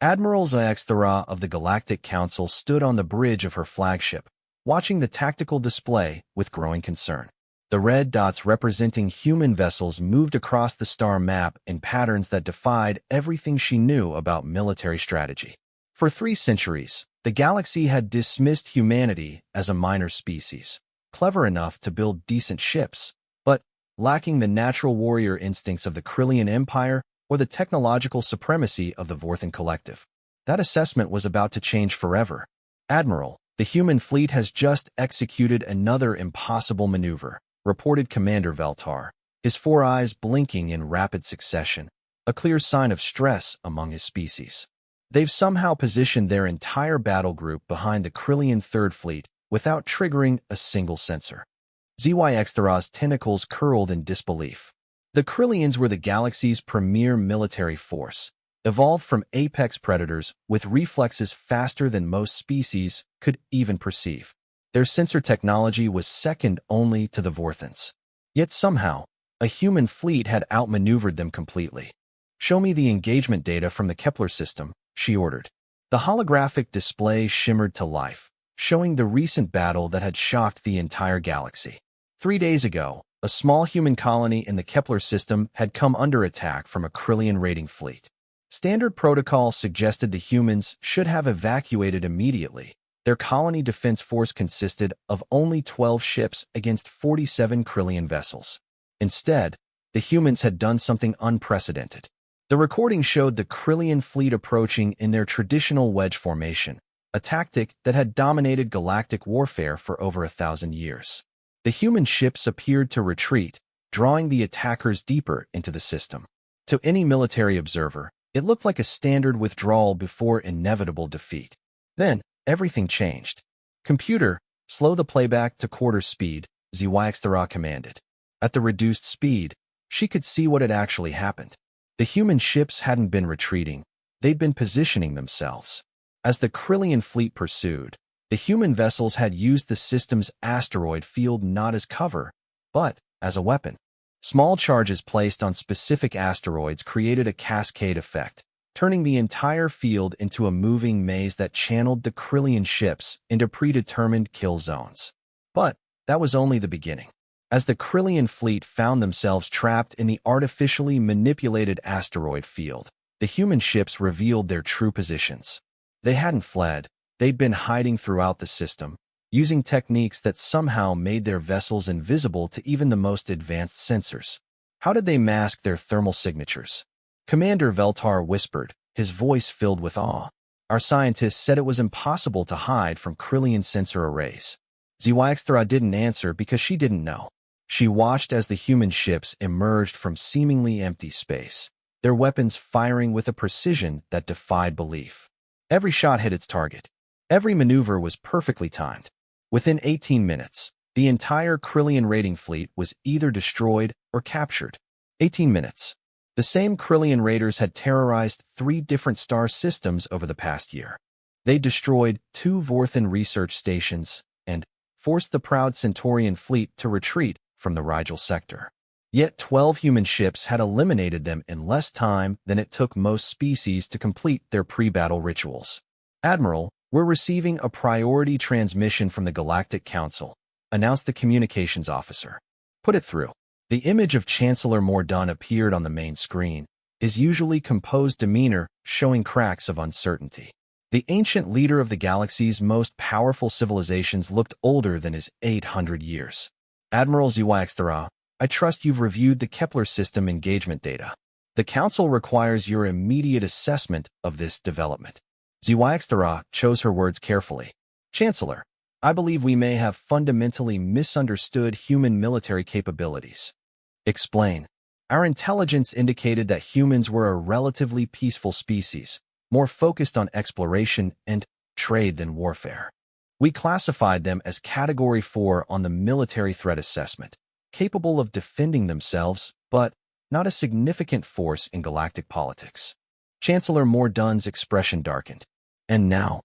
Admiral Xiaxthara of the Galactic Council stood on the bridge of her flagship, watching the tactical display with growing concern. The red dots representing human vessels moved across the star map in patterns that defied everything she knew about military strategy. For 3 centuries, the galaxy had dismissed humanity as a minor species, clever enough to build decent ships, but lacking the natural warrior instincts of the Krillian Empire or the technological supremacy of the Vorthan Collective. That assessment was about to change forever. Admiral, the human fleet has just executed another impossible maneuver, reported Commander Veltar, his 4 eyes blinking in rapid succession, a clear sign of stress among his species. They've somehow positioned their entire battle group behind the Krillian Third Fleet without triggering a single sensor. Zyxthara's tentacles curled in disbelief. The Krillians were the galaxy's premier military force, evolved from apex predators with reflexes faster than most species could even perceive. Their sensor technology was second only to the Vorthans. Yet somehow, a human fleet had outmaneuvered them completely. "Show me the engagement data from the Kepler system," she ordered. The holographic display shimmered to life, showing the recent battle that had shocked the entire galaxy. 3 days ago, a small human colony in the Kepler system had come under attack from a Krillian raiding fleet. Standard protocol suggested the humans should have evacuated immediately. Their colony defense force consisted of only 12 ships against 47 Krillian vessels. Instead, the humans had done something unprecedented. The recording showed the Krillian fleet approaching in their traditional wedge formation, a tactic that had dominated galactic warfare for over 1,000 years. The human ships appeared to retreat, drawing the attackers deeper into the system. To any military observer, it looked like a standard withdrawal before inevitable defeat. Then, everything changed. "Computer, slow the playback to quarter speed," Zyxthara commanded. At the reduced speed, she could see what had actually happened. The human ships hadn't been retreating, they'd been positioning themselves. As the Krillian fleet pursued, the human vessels had used the system's asteroid field not as cover, but as a weapon. Small charges placed on specific asteroids created a cascade effect, turning the entire field into a moving maze that channeled the Krillian ships into predetermined kill zones. But that was only the beginning. As the Krillian fleet found themselves trapped in the artificially manipulated asteroid field, the human ships revealed their true positions. They hadn't fled. They'd been hiding throughout the system, using techniques that somehow made their vessels invisible to even the most advanced sensors. How did they mask their thermal signatures? Commander Veltar whispered, his voice filled with awe. "Our scientists said it was impossible to hide from Krillian sensor arrays." Zyxthara didn't answer because she didn't know. She watched as the human ships emerged from seemingly empty space, their weapons firing with a precision that defied belief. Every shot hit its target. Every maneuver was perfectly timed. Within 18 minutes, the entire Krillian raiding fleet was either destroyed or captured. 18 minutes. The same Krillian raiders had terrorized 3 different star systems over the past year. They destroyed 2 Vorthan research stations and forced the proud Centaurian fleet to retreat from the Rigel sector. Yet 12 human ships had eliminated them in less time than it took most species to complete their pre-battle rituals. "Admiral, we're receiving a priority transmission from the Galactic Council," announced the communications officer. "Put it through." The image of Chancellor Mordun appeared on the main screen, his usually composed demeanor showing cracks of uncertainty. The ancient leader of the galaxy's most powerful civilizations looked older than his 800 years. "Admiral Zyxthara, I trust you've reviewed the Kepler system engagement data. The Council requires your immediate assessment of this development." Zyxthara chose her words carefully. "Chancellor, I believe we may have fundamentally misunderstood human military capabilities." "Explain." "Our intelligence indicated that humans were a relatively peaceful species, more focused on exploration and trade than warfare. We classified them as Category 4 on the military threat assessment, capable of defending themselves, but not a significant force in galactic politics." Chancellor Mordun's expression darkened. "And now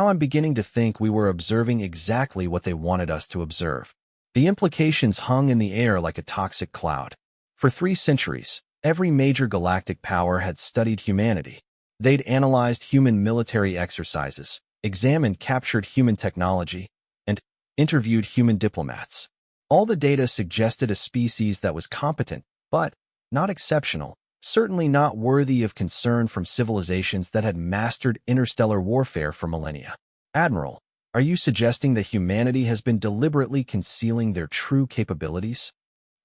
I'm beginning to think we were observing exactly what they wanted us to observe." The implications hung in the air like a toxic cloud. For 3 centuries, every major galactic power had studied humanity. They'd analyzed human military exercises, examined captured human technology, and interviewed human diplomats. All the data suggested a species that was competent, but not exceptional, certainly not worthy of concern from civilizations that had mastered interstellar warfare for millennia. Admiral, are you suggesting that humanity has been deliberately concealing their true capabilities?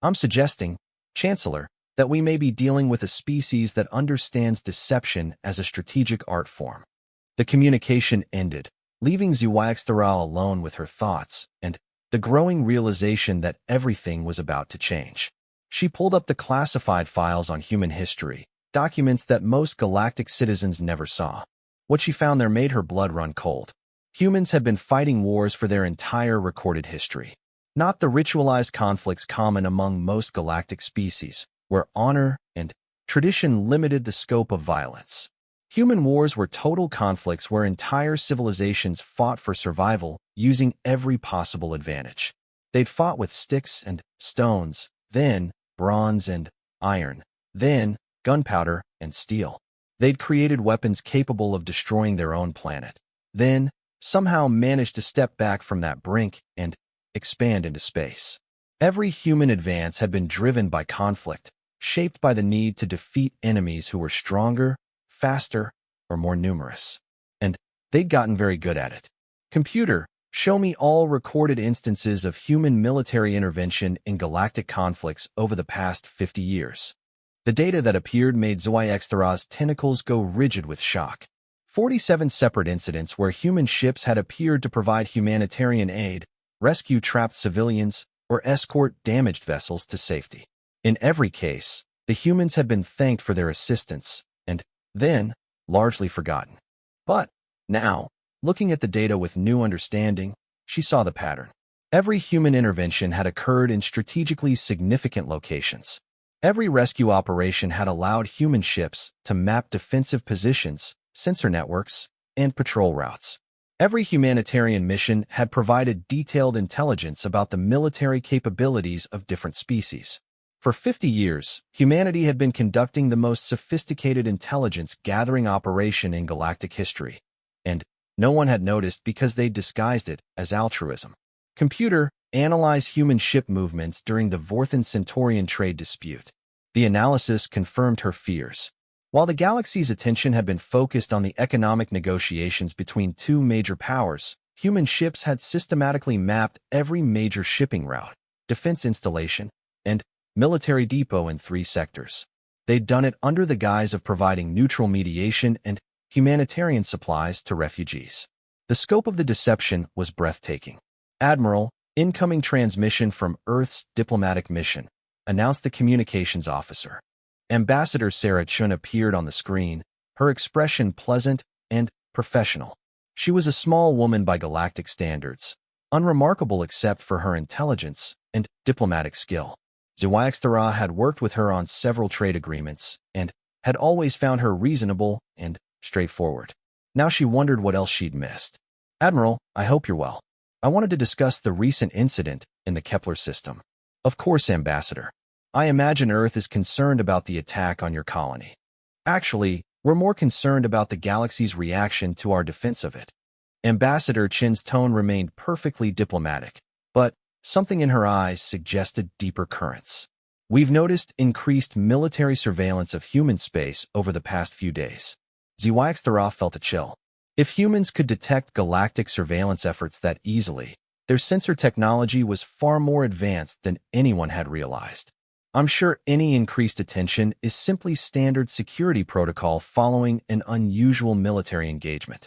I'm suggesting, Chancellor, that we may be dealing with a species that understands deception as a strategic art form. The communication ended, leaving Zhuangxtara alone with her thoughts and the growing realization that everything was about to change. She pulled up the classified files on human history, documents that most galactic citizens never saw. What she found there made her blood run cold. Humans had been fighting wars for their entire recorded history. Not the ritualized conflicts common among most galactic species, where honor and tradition limited the scope of violence. Human wars were total conflicts where entire civilizations fought for survival using every possible advantage. They'd fought with sticks and stones, then bronze and iron, then gunpowder and steel. They'd created weapons capable of destroying their own planet, then somehow managed to step back from that brink and expand into space. Every human advance had been driven by conflict, shaped by the need to defeat enemies who were stronger, faster, or more numerous. And they'd gotten very good at it. Computer, show me all recorded instances of human military intervention in galactic conflicts over the past 50 years. The data that appeared made Zhuangxtara's tentacles go rigid with shock. 47 separate incidents where human ships had appeared to provide humanitarian aid, rescue trapped civilians, or escort damaged vessels to safety. In every case, the humans had been thanked for their assistance, and then largely forgotten. But now, looking at the data with new understanding, she saw the pattern. Every human intervention had occurred in strategically significant locations. Every rescue operation had allowed human ships to map defensive positions, sensor networks, and patrol routes. Every humanitarian mission had provided detailed intelligence about the military capabilities of different species. For 50 years, humanity had been conducting the most sophisticated intelligence-gathering operation in galactic history, and no one had noticed because they disguised it as altruism. Computer, analyze human ship movements during the Vorthan-Centaurian trade dispute. The analysis confirmed her fears. While the galaxy's attention had been focused on the economic negotiations between two major powers, human ships had systematically mapped every major shipping route, defense installation, and military depot in 3 sectors. They'd done it under the guise of providing neutral mediation and humanitarian supplies to refugees. The scope of the deception was breathtaking. Admiral, incoming transmission from Earth's diplomatic mission, announced the communications officer. Ambassador Sarah Chun appeared on the screen, her expression pleasant and professional. She was a small woman by galactic standards, unremarkable except for her intelligence and diplomatic skill. Zhuangxtara had worked with her on several trade agreements and had always found her reasonable and straightforward. Now she wondered what else she'd missed. Admiral, I hope you're well. I wanted to discuss the recent incident in the Kepler system. Of course, Ambassador. I imagine Earth is concerned about the attack on your colony. Actually, we're more concerned about the galaxy's reaction to our defense of it. Ambassador Chin's tone remained perfectly diplomatic, but something in her eyes suggested deeper currents. We've noticed increased military surveillance of human space over the past few days. Zhuangxtara felt a chill. If humans could detect galactic surveillance efforts that easily, their sensor technology was far more advanced than anyone had realized. I'm sure any increased attention is simply standard security protocol following an unusual military engagement.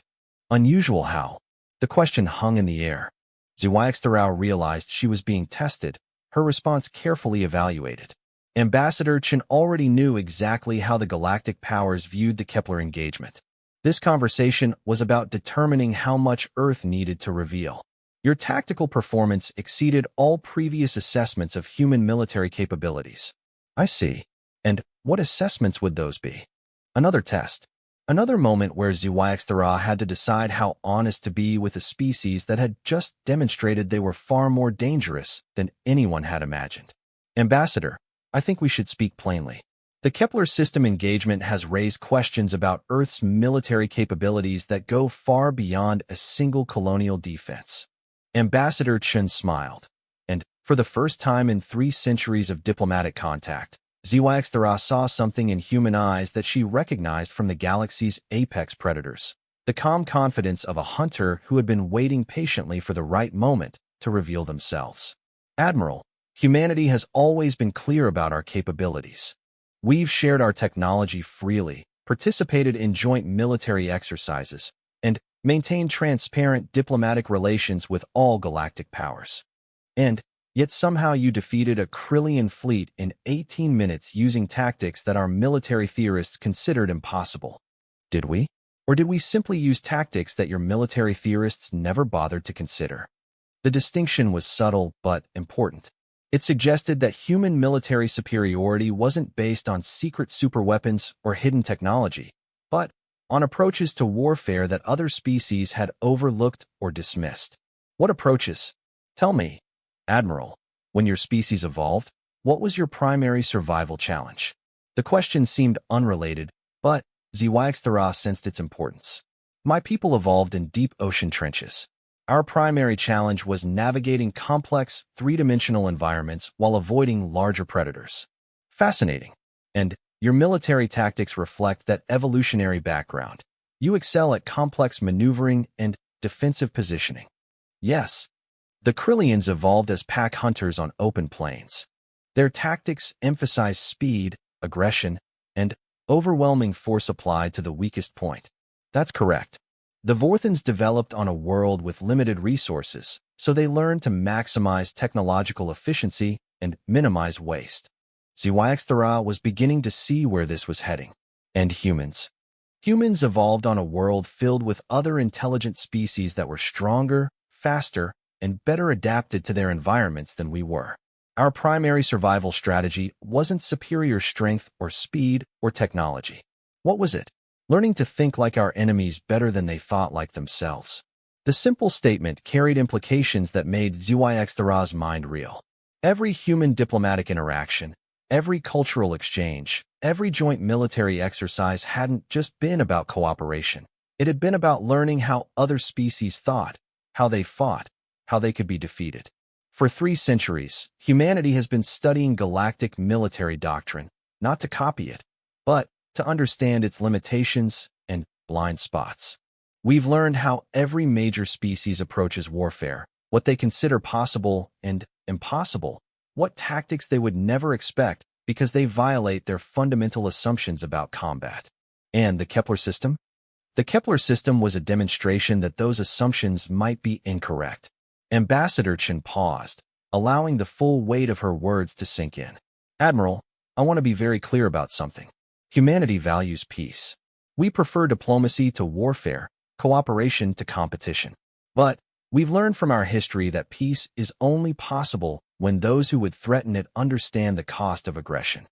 Unusual how? The question hung in the air. Zhuangxtara realized she was being tested, her response carefully evaluated. Ambassador Chen already knew exactly how the galactic powers viewed the Kepler engagement. This conversation was about determining how much Earth needed to reveal. Your tactical performance exceeded all previous assessments of human military capabilities. I see. And what assessments would those be? Another test. Another moment where Zhuangxtara had to decide how honest to be with a species that had just demonstrated they were far more dangerous than anyone had imagined. Ambassador, I think we should speak plainly. The Kepler system engagement has raised questions about Earth's military capabilities that go far beyond a single colonial defense. Ambassador Chen smiled, and, for the first time in 3 centuries of diplomatic contact, Zhuangxia saw something in human eyes that she recognized from the galaxy's apex predators. The calm confidence of a hunter who had been waiting patiently for the right moment to reveal themselves. Admiral, humanity has always been clear about our capabilities. We've shared our technology freely, participated in joint military exercises, and maintained transparent diplomatic relations with all galactic powers. And yet somehow you defeated a Krillian fleet in 18 minutes using tactics that our military theorists considered impossible. Did we? Or did we simply use tactics that your military theorists never bothered to consider? The distinction was subtle but important. It suggested that human military superiority wasn't based on secret superweapons or hidden technology, but on approaches to warfare that other species had overlooked or dismissed. What approaches? Tell me, Admiral, when your species evolved, what was your primary survival challenge? The question seemed unrelated, but Zhuangxia sensed its importance. My people evolved in deep ocean trenches. Our primary challenge was navigating complex, three-dimensional environments while avoiding larger predators. Fascinating. And your military tactics reflect that evolutionary background. You excel at complex maneuvering and defensive positioning. Yes, the Krillians evolved as pack hunters on open plains. Their tactics emphasize speed, aggression, and overwhelming force applied to the weakest point. That's correct. The Vorthans developed on a world with limited resources, so they learned to maximize technological efficiency and minimize waste. Zhuangxia was beginning to see where this was heading. And humans. Humans evolved on a world filled with other intelligent species that were stronger, faster, and better adapted to their environments than we were. Our primary survival strategy wasn't superior strength or speed or technology. What was it? Learning to think like our enemies better than they thought like themselves. The simple statement carried implications that made Zhuangxia's mind reel. Every human diplomatic interaction, every cultural exchange, every joint military exercise hadn't just been about cooperation. It had been about learning how other species thought, how they fought, how they could be defeated. For 3 centuries, humanity has been studying galactic military doctrine, not to copy it, but to understand its limitations and blind spots. We've learned how every major species approaches warfare, what they consider possible and impossible, what tactics they would never expect because they violate their fundamental assumptions about combat. And the Kepler system? The Kepler system was a demonstration that those assumptions might be incorrect. Ambassador Chen paused, allowing the full weight of her words to sink in. Admiral, I want to be very clear about something. Humanity values peace. We prefer diplomacy to warfare, cooperation to competition. But we've learned from our history that peace is only possible when those who would threaten it understand the cost of aggression.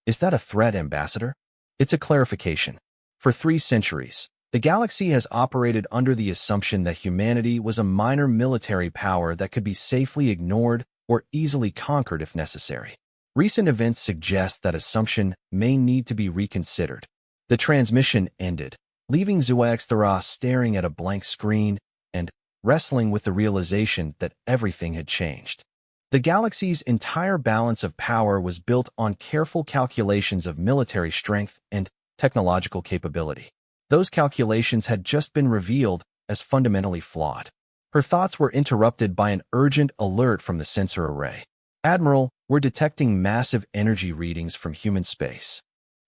Is that a threat, Ambassador? It's a clarification. For 3 centuries, the galaxy has operated under the assumption that humanity was a minor military power that could be safely ignored or easily conquered if necessary. Recent events suggest that assumption may need to be reconsidered. The transmission ended, leaving Zhuangxia staring at a blank screen and wrestling with the realization that everything had changed. The galaxy's entire balance of power was built on careful calculations of military strength and technological capability. Those calculations had just been revealed as fundamentally flawed. Her thoughts were interrupted by an urgent alert from the sensor array. Admiral, we're detecting massive energy readings from human space.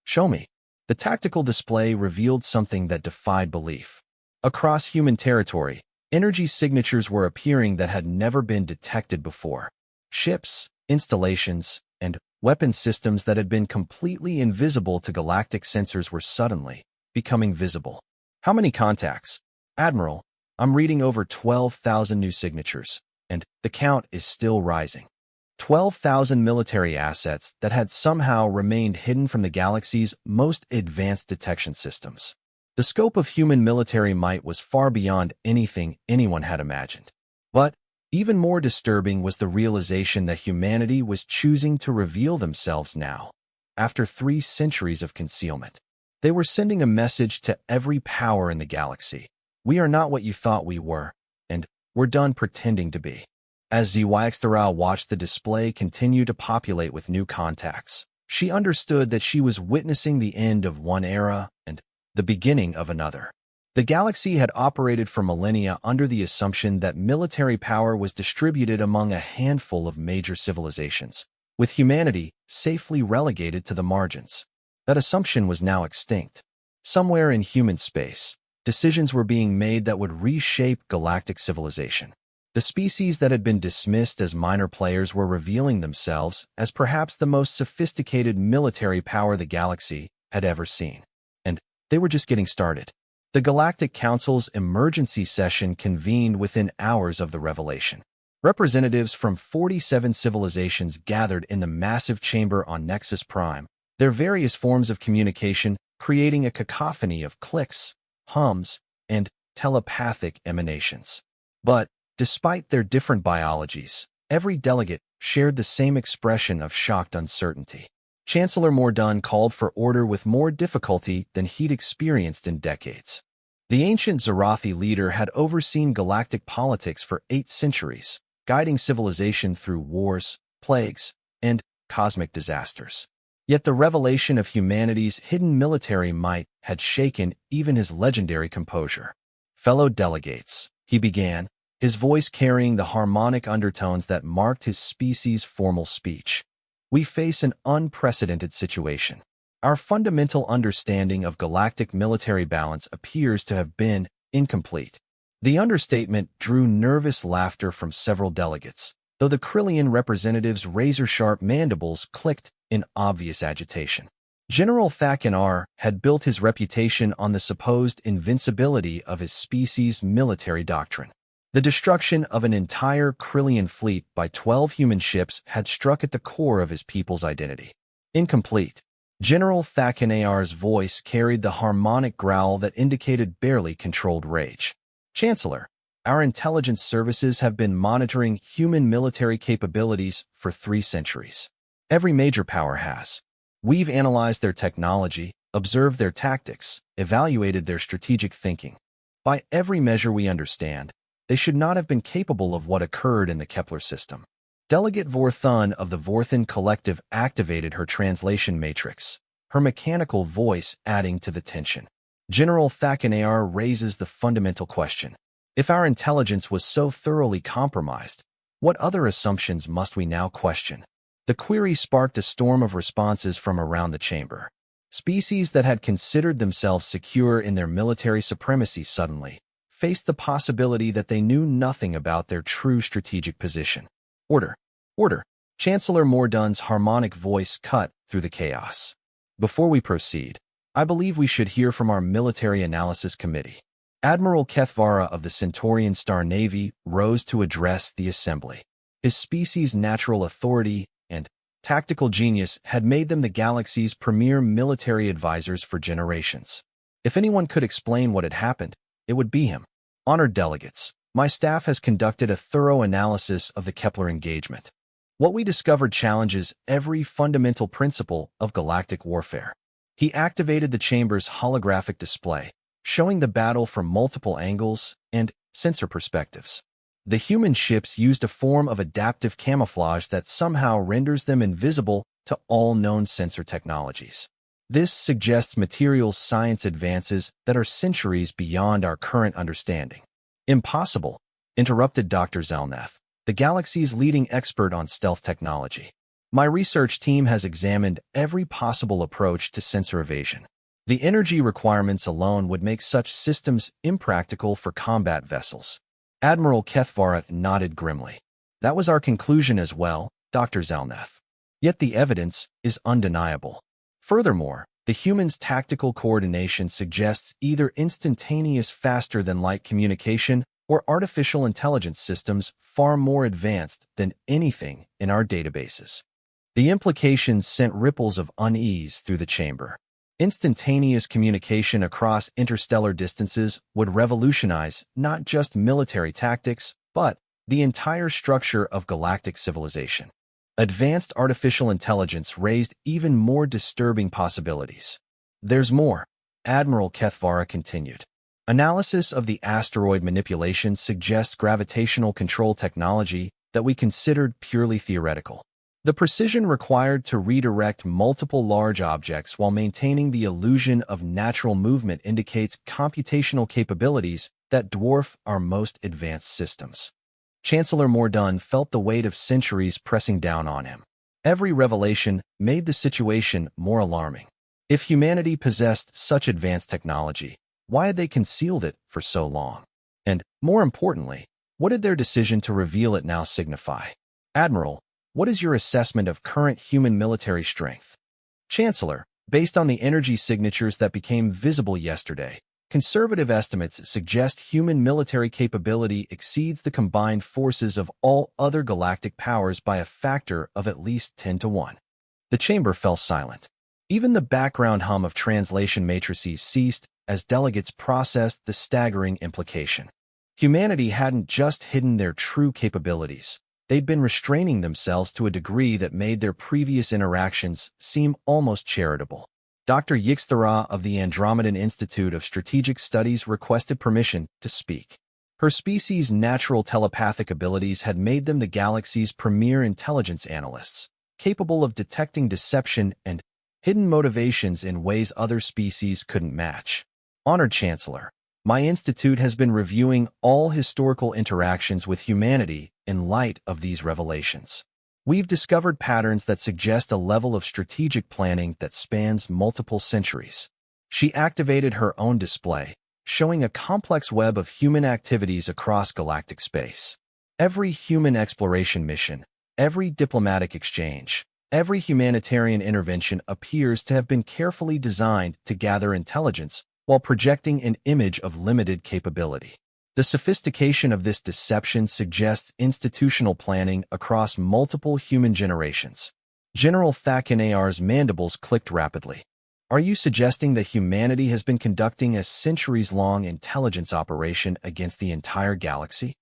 Show me. The tactical display revealed something that defied belief. Across human territory, energy signatures were appearing that had never been detected before. Ships, installations, and weapon systems that had been completely invisible to galactic sensors were suddenly becoming visible. How many contacts? Admiral, I'm reading over 12,000 new signatures, and the count is still rising. 12,000 military assets that had somehow remained hidden from the galaxy's most advanced detection systems. The scope of human military might was far beyond anything anyone had imagined. But even more disturbing was the realization that humanity was choosing to reveal themselves now. after 3 centuries of concealment. They were sending a message to every power in the galaxy. We are not what you thought we were, and we're done pretending to be. As HFY watched the display continue to populate with new contacts, she understood that she was witnessing the end of one era and the beginning of another. The galaxy had operated for millennia under the assumption that military power was distributed among a handful of major civilizations, with humanity safely relegated to the margins. That assumption was now extinct. Somewhere in human space, decisions were being made that would reshape galactic civilization. The species that had been dismissed as minor players were revealing themselves as perhaps the most sophisticated military power the galaxy had ever seen. And they were just getting started. The Galactic Council's emergency session convened within hours of the revelation. Representatives from 47 civilizations gathered in the massive chamber on Nexus Prime, their various forms of communication creating a cacophony of clicks, hums, and telepathic emanations. But, despite their different biologies, every delegate shared the same expression of shocked uncertainty. Chancellor Mordun called for order with more difficulty than he'd experienced in decades. The ancient Zarathi leader had overseen galactic politics for 8 centuries, guiding civilization through wars, plagues, and cosmic disasters. Yet the revelation of humanity's hidden military might had shaken even his legendary composure. Fellow delegates, he began, his voice carrying the harmonic undertones that marked his species' formal speech. We face an unprecedented situation. Our fundamental understanding of galactic military balance appears to have been incomplete. The understatement drew nervous laughter from several delegates, though the Krillian representatives' razor-sharp mandibles clicked in obvious agitation. General Thakinar had built his reputation on the supposed invincibility of his species' military doctrine. The destruction of an entire Krillian fleet by 12 human ships had struck at the core of his people's identity. Incomplete. General Thakinar's voice carried the harmonic growl that indicated barely controlled rage. Chancellor, our intelligence services have been monitoring human military capabilities for 3 centuries. Every major power has. We've analyzed their technology, observed their tactics, evaluated their strategic thinking. By every measure we understand, they should not have been capable of what occurred in the Kepler system. Delegate Vorthun of the Vorthan Collective activated her translation matrix, her mechanical voice adding to the tension. General Thakinar raises the fundamental question. If our intelligence was so thoroughly compromised, what other assumptions must we now question? The query sparked a storm of responses from around the chamber. Species that had considered themselves secure in their military supremacy suddenly faced the possibility that they knew nothing about their true strategic position. Order. Order. Chancellor Mordun's harmonic voice cut through the chaos. Before we proceed, I believe we should hear from our Military Analysis Committee. Admiral Kethvara of the Centaurian Star Navy rose to address the assembly. His species' natural authority and tactical genius had made them the galaxy's premier military advisors for generations. If anyone could explain what had happened, it would be him. Honored delegates, my staff has conducted a thorough analysis of the Kepler engagement. What we discovered challenges every fundamental principle of galactic warfare. He activated the chamber's holographic display, showing the battle from multiple angles and sensor perspectives. The human ships used a form of adaptive camouflage that somehow renders them invisible to all known sensor technologies. This suggests materials science advances that are centuries beyond our current understanding. Impossible, interrupted Dr. Zelnath, the galaxy's leading expert on stealth technology. My research team has examined every possible approach to sensor evasion. The energy requirements alone would make such systems impractical for combat vessels. Admiral Kethvara nodded grimly. That was our conclusion as well, Dr. Zelnath. Yet the evidence is undeniable. Furthermore, the human's tactical coordination suggests either instantaneous faster-than-light communication or artificial intelligence systems far more advanced than anything in our databases. The implications sent ripples of unease through the chamber. Instantaneous communication across interstellar distances would revolutionize not just military tactics, but the entire structure of galactic civilization. Advanced artificial intelligence raised even more disturbing possibilities. There's more, Admiral Kethvara continued. Analysis of the asteroid manipulation suggests gravitational control technology that we considered purely theoretical. The precision required to redirect multiple large objects while maintaining the illusion of natural movement indicates computational capabilities that dwarf our most advanced systems. Chancellor Mordaunt felt the weight of centuries pressing down on him. Every revelation made the situation more alarming. If humanity possessed such advanced technology, why had they concealed it for so long? And, more importantly, what did their decision to reveal it now signify? Admiral, what is your assessment of current human military strength? Chancellor, based on the energy signatures that became visible yesterday, conservative estimates suggest human military capability exceeds the combined forces of all other galactic powers by a factor of at least 10 to 1. The chamber fell silent. Even the background hum of translation matrices ceased as delegates processed the staggering implication. Humanity hadn't just hidden their true capabilities. They'd been restraining themselves to a degree that made their previous interactions seem almost charitable. Dr. Yixthara of the Andromedan Institute of Strategic Studies requested permission to speak. Her species' natural telepathic abilities had made them the galaxy's premier intelligence analysts, capable of detecting deception and hidden motivations in ways other species couldn't match. Honored Chancellor, my institute has been reviewing all historical interactions with humanity in light of these revelations. We've discovered patterns that suggest a level of strategic planning that spans multiple centuries. She activated her own display, showing a complex web of human activities across galactic space. Every human exploration mission, every diplomatic exchange, every humanitarian intervention appears to have been carefully designed to gather intelligence while projecting an image of limited capability. The sophistication of this deception suggests institutional planning across multiple human generations. General Thakinar's mandibles clicked rapidly. Are you suggesting that humanity has been conducting a centuries-long intelligence operation against the entire galaxy?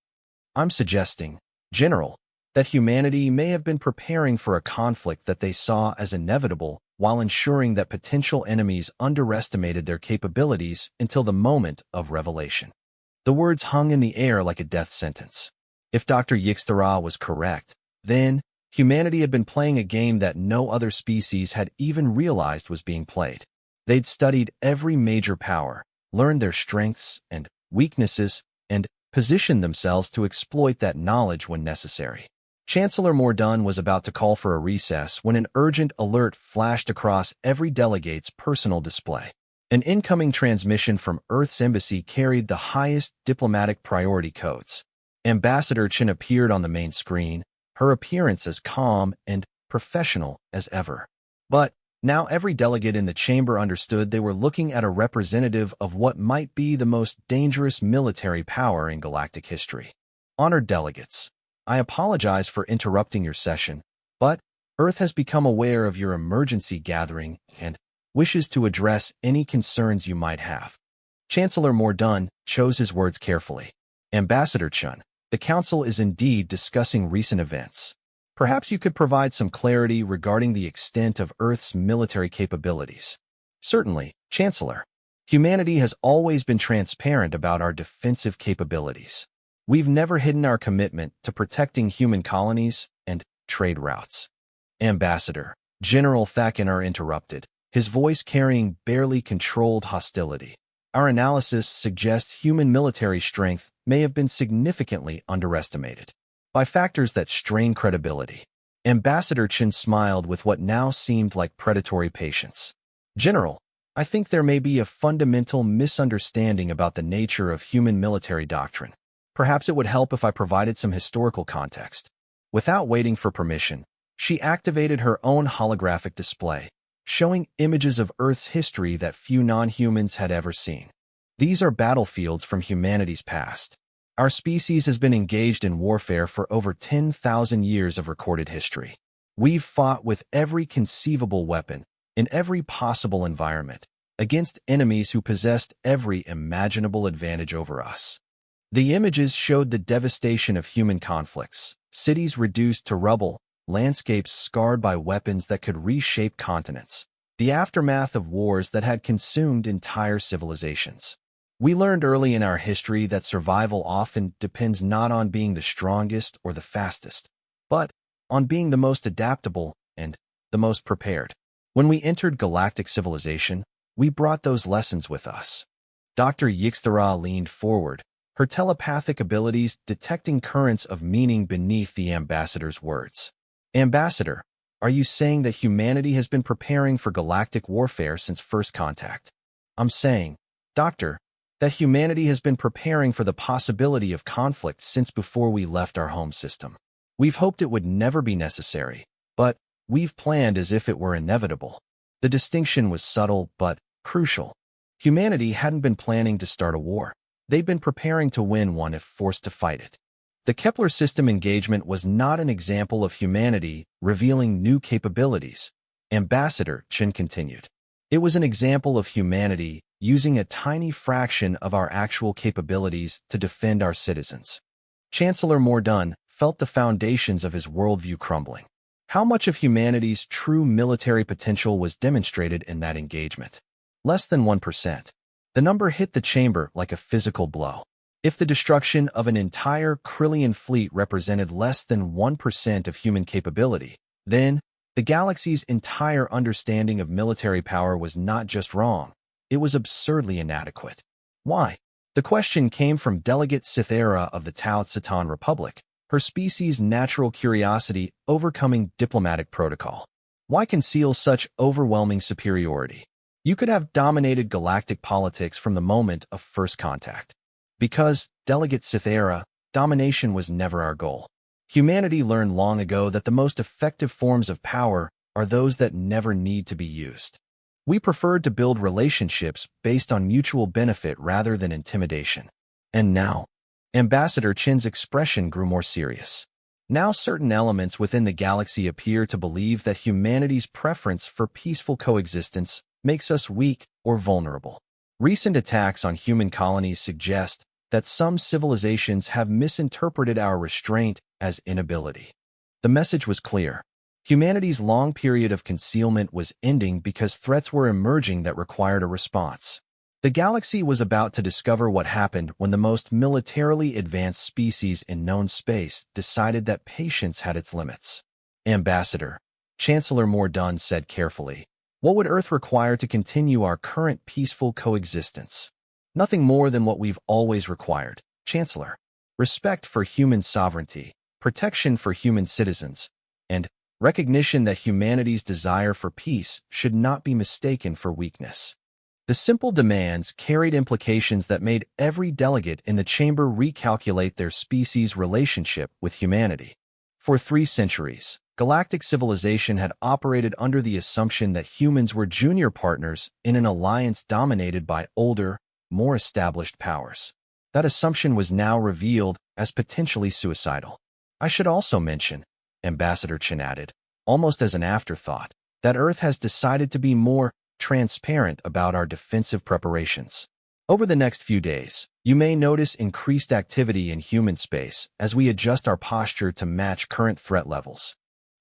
I'm suggesting, General, that humanity may have been preparing for a conflict that they saw as inevitable while ensuring that potential enemies underestimated their capabilities until the moment of revelation. The words hung in the air like a death sentence. If Dr. Yixthara was correct, then humanity had been playing a game that no other species had even realized was being played. They'd studied every major power, learned their strengths and weaknesses, and positioned themselves to exploit that knowledge when necessary. Chancellor Mordaunt was about to call for a recess when an urgent alert flashed across every delegate's personal display. An incoming transmission from Earth's embassy carried the highest diplomatic priority codes. Ambassador Chen appeared on the main screen, her appearance as calm and professional as ever. But now every delegate in the chamber understood they were looking at a representative of what might be the most dangerous military power in galactic history. Honored delegates, I apologize for interrupting your session, but Earth has become aware of your emergency gathering and wishes to address any concerns you might have. Chancellor Mordaunt chose his words carefully. Ambassador Chen, the Council is indeed discussing recent events. Perhaps you could provide some clarity regarding the extent of Earth's military capabilities. Certainly, Chancellor. Humanity has always been transparent about our defensive capabilities. We've never hidden our commitment to protecting human colonies and trade routes. Ambassador, General Thakinar interrupted, his voice carrying barely controlled hostility. Our analysis suggests human military strength may have been significantly underestimated by factors that strain credibility. Ambassador Chen smiled with what now seemed like predatory patience. General, I think there may be a fundamental misunderstanding about the nature of human military doctrine. Perhaps it would help if I provided some historical context. Without waiting for permission, she activated her own holographic display, showing images of Earth's history that few non-humans had ever seen. These are battlefields from humanity's past. Our species has been engaged in warfare for over 10,000 years of recorded history. We've fought with every conceivable weapon, in every possible environment, against enemies who possessed every imaginable advantage over us. The images showed the devastation of human conflicts, cities reduced to rubble, landscapes scarred by weapons that could reshape continents, the aftermath of wars that had consumed entire civilizations. We learned early in our history that survival often depends not on being the strongest or the fastest, but on being the most adaptable and the most prepared. When we entered galactic civilization, we brought those lessons with us. Dr. Yixthara leaned forward, her telepathic abilities detecting currents of meaning beneath the ambassador's words. Ambassador, are you saying that humanity has been preparing for galactic warfare since first contact? I'm saying, Doctor, that humanity has been preparing for the possibility of conflict since before we left our home system. We've hoped it would never be necessary, but we've planned as if it were inevitable. The distinction was subtle but crucial. Humanity hadn't been planning to start a war. They'd been preparing to win one if forced to fight it. The Kepler system engagement was not an example of humanity revealing new capabilities, Ambassador Chen continued. It was an example of humanity using a tiny fraction of our actual capabilities to defend our citizens. Chancellor Mordun felt the foundations of his worldview crumbling. How much of humanity's true military potential was demonstrated in that engagement? Less than 1%. The number hit the chamber like a physical blow. If the destruction of an entire Krillian fleet represented less than 1% of human capability, then the galaxy's entire understanding of military power was not just wrong, it was absurdly inadequate. Why? The question came from Delegate Cythera of the Tau Cetan Republic, her species' natural curiosity overcoming diplomatic protocol. Why conceal such overwhelming superiority? You could have dominated galactic politics from the moment of first contact. Because, Delegate Cythera, domination was never our goal. Humanity learned long ago that the most effective forms of power are those that never need to be used. We preferred to build relationships based on mutual benefit rather than intimidation. And now, Ambassador Chen's expression grew more serious. Now certain elements within the galaxy appear to believe that humanity's preference for peaceful coexistence makes us weak or vulnerable. Recent attacks on human colonies suggest that some civilizations have misinterpreted our restraint as inability. The message was clear. Humanity's long period of concealment was ending because threats were emerging that required a response. The galaxy was about to discover what happened when the most militarily advanced species in known space decided that patience had its limits. Ambassador, Chancellor Mordun said carefully, what would Earth require to continue our current peaceful coexistence? Nothing more than what we've always required, Chancellor. Respect for human sovereignty, protection for human citizens, and recognition that humanity's desire for peace should not be mistaken for weakness. The simple demands carried implications that made every delegate in the chamber recalculate their species' relationship with humanity. For 3 centuries, galactic civilization had operated under the assumption that humans were junior partners in an alliance dominated by older, more established powers. That assumption was now revealed as potentially suicidal. I should also mention, Ambassador Chen added, almost as an afterthought, that Earth has decided to be more transparent about our defensive preparations. Over the next few days, you may notice increased activity in human space as we adjust our posture to match current threat levels.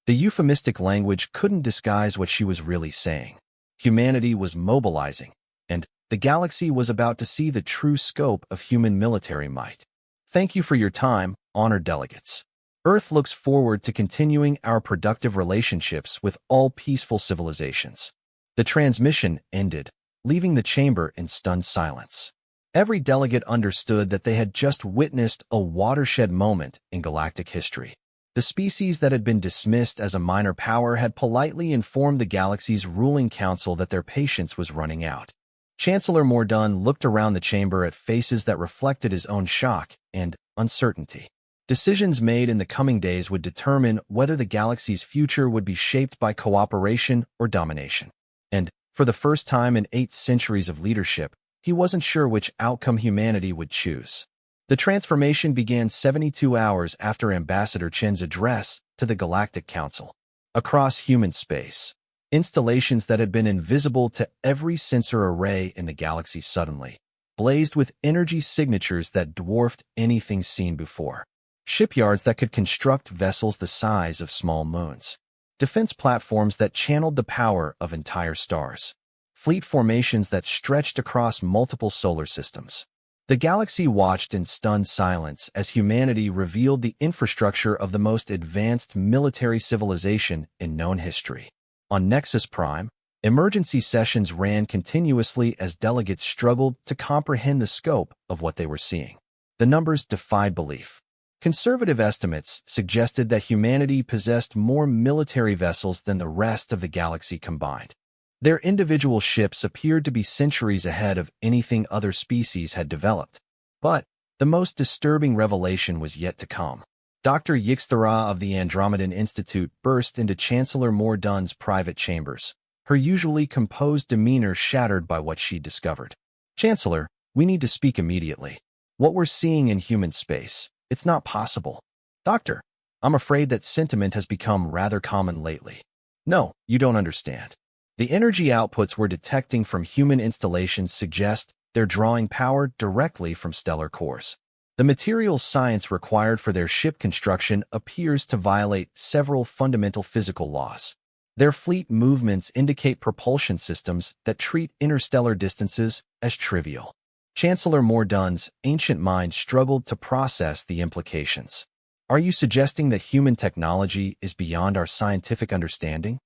The euphemistic language couldn't disguise what she was really saying. Humanity was mobilizing, and the galaxy was about to see the true scope of human military might. Thank you for your time, honored delegates. Earth looks forward to continuing our productive relationships with all peaceful civilizations. The transmission ended, leaving the chamber in stunned silence. Every delegate understood that they had just witnessed a watershed moment in galactic history. The species that had been dismissed as a minor power had politely informed the galaxy's ruling council that their patience was running out. Chancellor Mordun looked around the chamber at faces that reflected his own shock and uncertainty. Decisions made in the coming days would determine whether the galaxy's future would be shaped by cooperation or domination. And, for the first time in 8 centuries of leadership, he wasn't sure which outcome humanity would choose. The transformation began 72 hours after Ambassador Chen's address to the Galactic Council. Across human space, installations that had been invisible to every sensor array in the galaxy suddenly blazed with energy signatures that dwarfed anything seen before. shipyards that could construct vessels the size of small moons, defense platforms that channeled the power of entire stars, fleet formations that stretched across multiple solar systems. The galaxy watched in stunned silence as humanity revealed the infrastructure of the most advanced military civilization in known history. On Nexus Prime, emergency sessions ran continuously as delegates struggled to comprehend the scope of what they were seeing. The numbers defied belief. Conservative estimates suggested that humanity possessed more military vessels than the rest of the galaxy combined. Their individual ships appeared to be centuries ahead of anything other species had developed. But the most disturbing revelation was yet to come. Dr. Yixthara of the Andromedan Institute burst into Chancellor Mordunn's private chambers, her usually composed demeanor shattered by what she discovered. "Chancellor, we need to speak immediately. What we're seeing in human space, it's not possible." "Doctor, I'm afraid that sentiment has become rather common lately." "No, you don't understand. The energy outputs we're detecting from human installations suggest they're drawing power directly from stellar cores. The materials science required for their ship construction appears to violate several fundamental physical laws. Their fleet movements indicate propulsion systems that treat interstellar distances as trivial." Chancellor Mordunn's ancient mind struggled to process the implications. "Are you suggesting that human technology is beyond our scientific understanding?"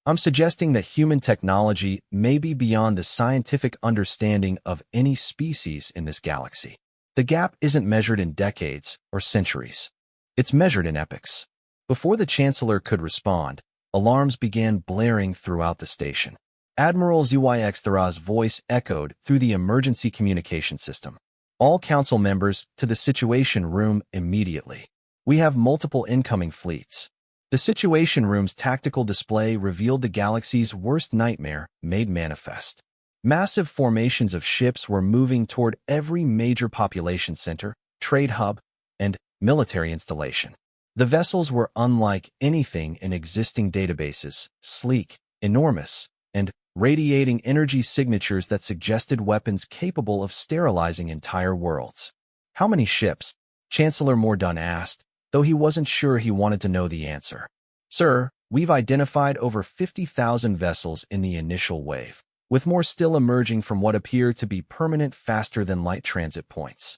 "I'm suggesting that human technology may be beyond the scientific understanding of any species in this galaxy. The gap isn't measured in decades or centuries. It's measured in epochs." Before the Chancellor could respond, alarms began blaring throughout the station. Admiral Zyxthara's voice echoed through the emergency communication system. "All council members to the Situation Room immediately. We have multiple incoming fleets." The Situation Room's tactical display revealed the galaxy's worst nightmare made manifest. Massive formations of ships were moving toward every major population center, trade hub, and military installation. The vessels were unlike anything in existing databases, sleek, enormous, and radiating energy signatures that suggested weapons capable of sterilizing entire worlds. "How many ships?" Chancellor Mordun asked, though he wasn't sure he wanted to know the answer. "Sir, we've identified over 50,000 vessels in the initial wave, with more still emerging from what appear to be permanent faster-than-light transit points."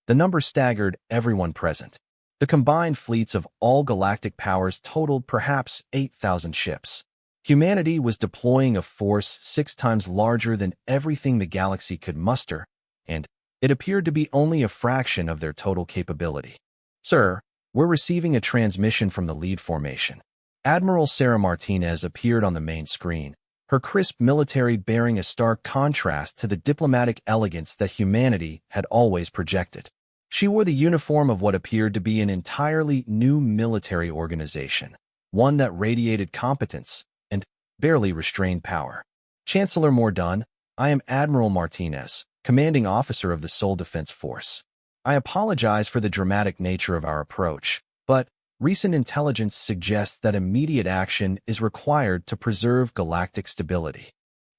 The number staggered everyone present. The combined fleets of all galactic powers totaled perhaps 8,000 ships. Humanity was deploying a force 6 times larger than everything the galaxy could muster, and it appeared to be only a fraction of their total capability. "Sir, we're receiving a transmission from the lead formation." Admiral Sarah Martinez appeared on the main screen, her crisp military bearing a stark contrast to the diplomatic elegance that humanity had always projected. She wore the uniform of what appeared to be an entirely new military organization, one that radiated competence and barely restrained power. "Chancellor Mordun, I am Admiral Martinez, commanding officer of the Sol Defense Force. I apologize for the dramatic nature of our approach, but recent intelligence suggests that immediate action is required to preserve galactic stability.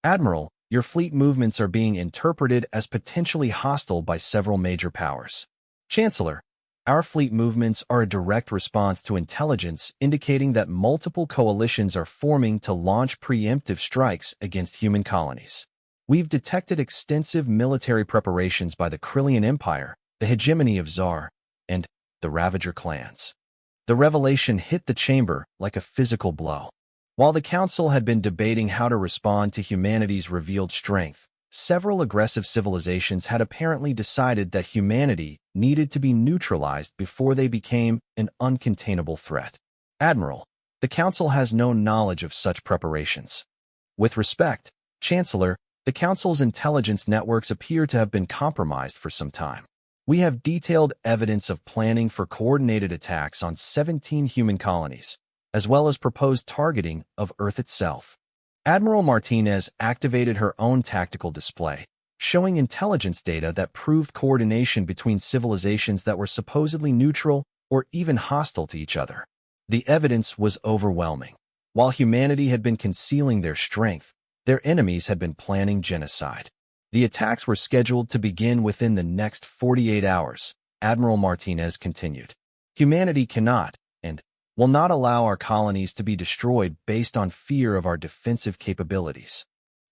Admiral, your fleet movements are being interpreted as potentially hostile by several major powers." "Chancellor, our fleet movements are a direct response to intelligence indicating that multiple coalitions are forming to launch preemptive strikes against human colonies. We've detected extensive military preparations by the Krillian Empire, the hegemony of Tsar, and the Ravager clans." The revelation hit the chamber like a physical blow. While the Council had been debating how to respond to humanity's revealed strength, several aggressive civilizations had apparently decided that humanity needed to be neutralized before they became an uncontainable threat. "Admiral, the Council has no knowledge of such preparations." "With respect, Chancellor, the Council's intelligence networks appear to have been compromised for some time. We have detailed evidence of planning for coordinated attacks on 17 human colonies, as well as proposed targeting of Earth itself." Admiral Martinez activated her own tactical display, showing intelligence data that proved coordination between civilizations that were supposedly neutral or even hostile to each other. The evidence was overwhelming. While humanity had been concealing their strength, their enemies had been planning genocide. The attacks were scheduled to begin within the next 48 hours, Admiral Martinez continued. Humanity cannot, and will not allow our colonies to be destroyed based on fear of our defensive capabilities.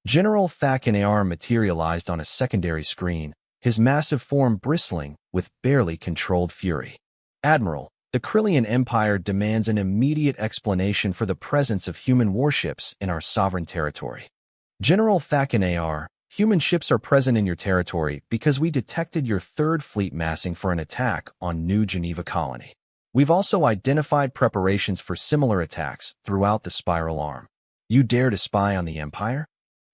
General Thackenar materialized on a secondary screen, his massive form bristling with barely controlled fury. Admiral, the Krillian Empire demands an immediate explanation for the presence of human warships in our sovereign territory. General Thackenar, human ships are present in your territory because we detected your Third Fleet massing for an attack on New Geneva Colony. We've also identified preparations for similar attacks throughout the Spiral Arm. You dare to spy on the Empire?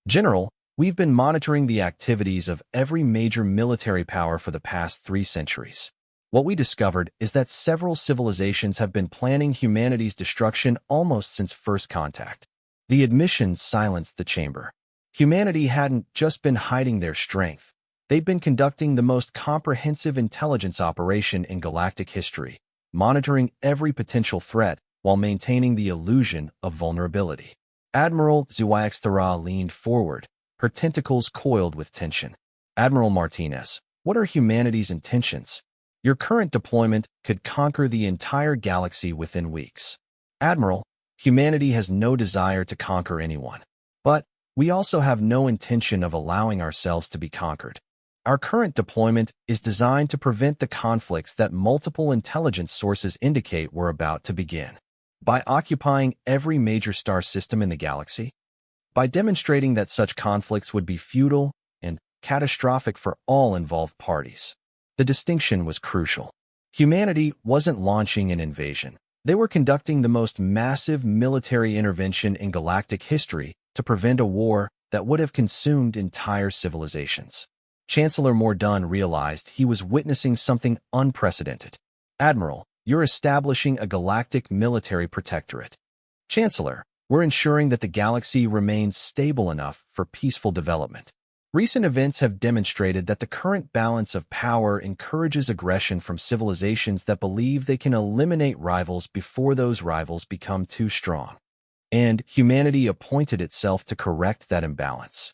General, we've been monitoring the activities of every major military power for the past 3 centuries. What we discovered is that several civilizations have been planning humanity's destruction almost since first contact. The admission silenced the chamber. Humanity hadn't just been hiding their strength. They'd been conducting the most comprehensive intelligence operation in galactic history, monitoring every potential threat while maintaining the illusion of vulnerability. Admiral Zhuangxtara leaned forward, her tentacles coiled with tension. Admiral Martinez, what are humanity's intentions? Your current deployment could conquer the entire galaxy within weeks. Admiral, humanity has no desire to conquer anyone. But we also have no intention of allowing ourselves to be conquered. Our current deployment is designed to prevent the conflicts that multiple intelligence sources indicate we're about to begin. By occupying every major star system in the galaxy, by demonstrating that such conflicts would be futile and catastrophic for all involved parties. The distinction was crucial. Humanity wasn't launching an invasion. They were conducting the most massive military intervention in galactic history to prevent a war that would have consumed entire civilizations. Chancellor Mordun realized he was witnessing something unprecedented. Admiral, you're establishing a galactic military protectorate. Chancellor, we're ensuring that the galaxy remains stable enough for peaceful development. Recent events have demonstrated that the current balance of power encourages aggression from civilizations that believe they can eliminate rivals before those rivals become too strong. And humanity appointed itself to correct that imbalance.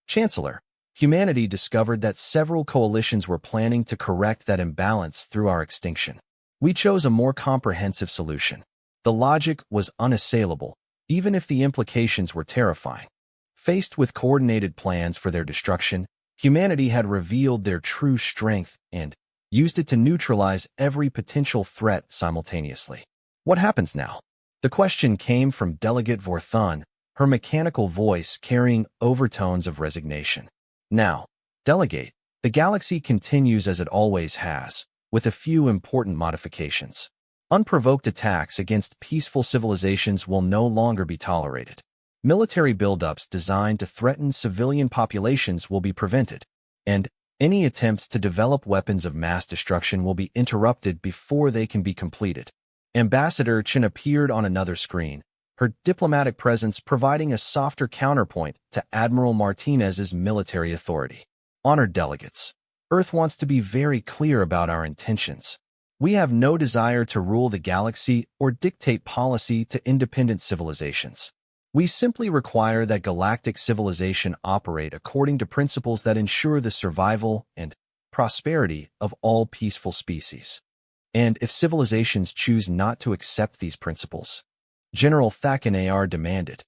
Chancellor, humanity discovered that several coalitions were planning to correct that imbalance through our extinction. We chose a more comprehensive solution. The logic was unassailable, even if the implications were terrifying. Faced with coordinated plans for their destruction, humanity had revealed their true strength and used it to neutralize every potential threat simultaneously. What happens now? The question came from Delegate Vorthun, her mechanical voice carrying overtones of resignation. Now, Delegate, the galaxy continues as it always has, with a few important modifications. Unprovoked attacks against peaceful civilizations will no longer be tolerated. Military buildups designed to threaten civilian populations will be prevented, and any attempts to develop weapons of mass destruction will be interrupted before they can be completed. Ambassador Chen appeared on another screen, her diplomatic presence providing a softer counterpoint to Admiral Martinez's military authority. Honored delegates, Earth wants to be very clear about our intentions. We have no desire to rule the galaxy or dictate policy to independent civilizations. We simply require that galactic civilization operate according to principles that ensure the survival and prosperity of all peaceful species. And if civilizations choose not to accept these principles, General Thackenar demanded.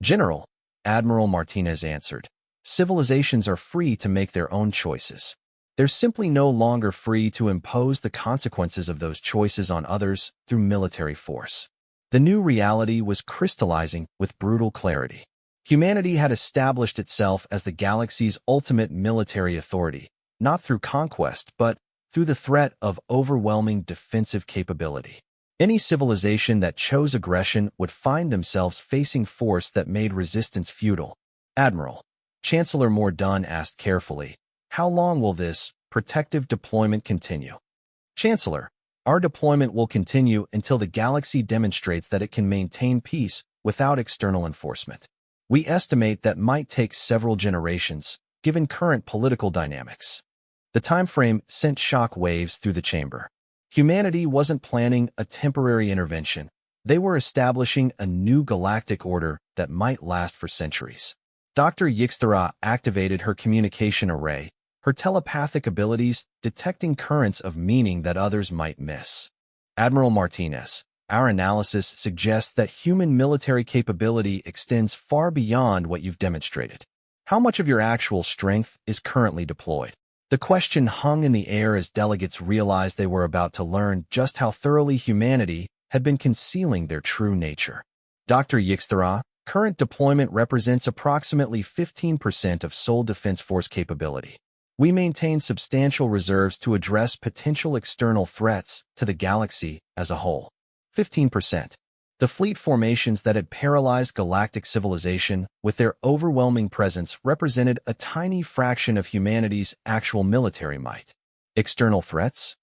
General, Admiral Martinez answered, civilizations are free to make their own choices. They're simply no longer free to impose the consequences of those choices on others through military force. The new reality was crystallizing with brutal clarity. Humanity had established itself as the galaxy's ultimate military authority, not through conquest, but through the threat of overwhelming defensive capability. Any civilization that chose aggression would find themselves facing force that made resistance futile. Admiral, Chancellor Mordun asked carefully, how long will this protective deployment continue? Chancellor, our deployment will continue until the galaxy demonstrates that it can maintain peace without external enforcement. We estimate that might take several generations, given current political dynamics. The time frame sent shock waves through the chamber. Humanity wasn't planning a temporary intervention. They were establishing a new galactic order that might last for centuries. Dr. Yixtara activated her communication array, her telepathic abilities detecting currents of meaning that others might miss. Admiral Martinez, our analysis suggests that human military capability extends far beyond what you've demonstrated. How much of your actual strength is currently deployed? The question hung in the air as delegates realized they were about to learn just how thoroughly humanity had been concealing their true nature. Dr. Yixtara, current deployment represents approximately 15% of Seoul Defense Force capability. We maintain substantial reserves to address potential external threats to the galaxy as a whole. 15%. The fleet formations that had paralyzed galactic civilization with their overwhelming presence represented a tiny fraction of humanity's actual military might. External threats?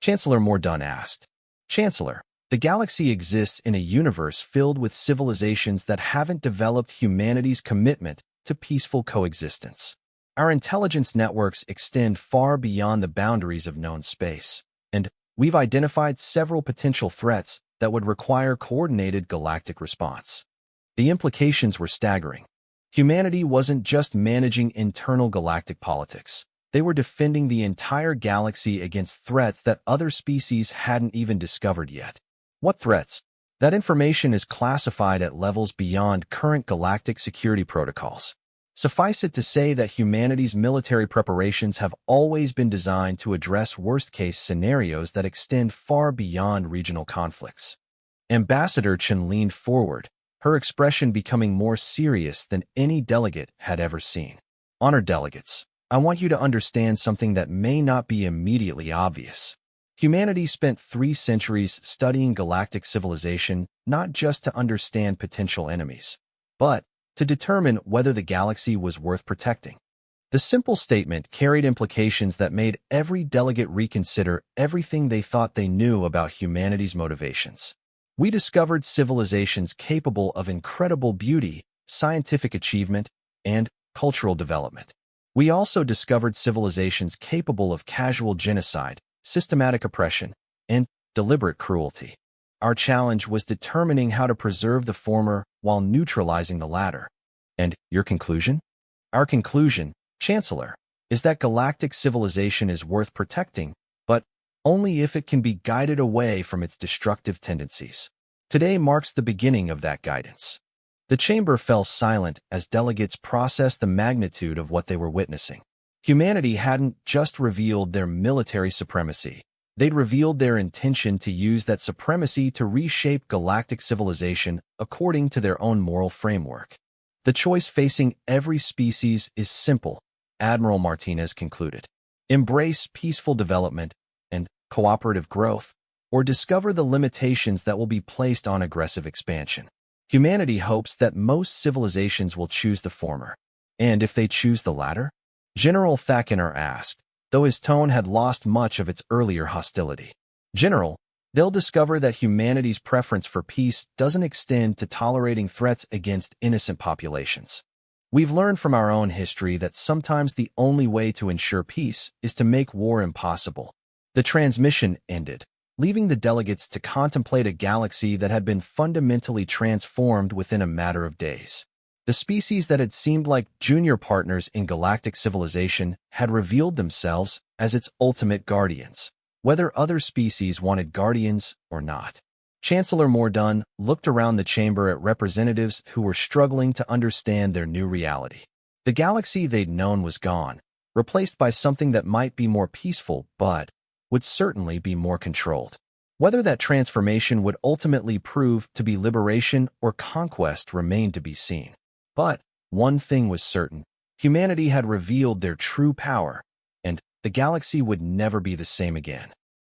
Chancellor Mordun asked. Chancellor, the galaxy exists in a universe filled with civilizations that haven't developed humanity's commitment to peaceful coexistence. Our intelligence networks extend far beyond the boundaries of known space, and we've identified several potential threats that would require coordinated galactic response. The implications were staggering. Humanity wasn't just managing internal galactic politics. They were defending the entire galaxy against threats that other species hadn't even discovered yet. What threats? That information is classified at levels beyond current galactic security protocols. Suffice it to say that humanity's military preparations have always been designed to address worst-case scenarios that extend far beyond regional conflicts. Ambassador Chen leaned forward, her expression becoming more serious than any delegate had ever seen. Honored delegates, I want you to understand something that may not be immediately obvious. Humanity spent 3 centuries studying galactic civilization not just to understand potential enemies, but to determine whether the galaxy was worth protecting. The simple statement carried implications that made every delegate reconsider everything they thought they knew about humanity's motivations. We discovered civilizations capable of incredible beauty, scientific achievement, and cultural development. We also discovered civilizations capable of casual genocide, systematic oppression, and deliberate cruelty. Our challenge was determining how to preserve the former while neutralizing the latter. And your conclusion? Our conclusion, Chancellor, is that galactic civilization is worth protecting, but only if it can be guided away from its destructive tendencies. Today marks the beginning of that guidance. The chamber fell silent as delegates processed the magnitude of what they were witnessing. Humanity hadn't just revealed their military supremacy. They'd revealed their intention to use that supremacy to reshape galactic civilization according to their own moral framework. The choice facing every species is simple, Admiral Martinez concluded. Embrace peaceful development and cooperative growth, or discover the limitations that will be placed on aggressive expansion. Humanity hopes that most civilizations will choose the former. And if they choose the latter? General Thackiner asked, though his tone had lost much of its earlier hostility. General, they'll discover that humanity's preference for peace doesn't extend to tolerating threats against innocent populations. We've learned from our own history that sometimes the only way to ensure peace is to make war impossible. The transmission ended, leaving the delegates to contemplate a galaxy that had been fundamentally transformed within a matter of days. The species that had seemed like junior partners in galactic civilization had revealed themselves as its ultimate guardians, whether other species wanted guardians or not. Chancellor Mordun looked around the chamber at representatives who were struggling to understand their new reality. The galaxy they'd known was gone, replaced by something that might be more peaceful but would certainly be more controlled. Whether that transformation would ultimately prove to be liberation or conquest remained to be seen. But one thing was certain, humanity had revealed their true power, and the galaxy would never be the same again.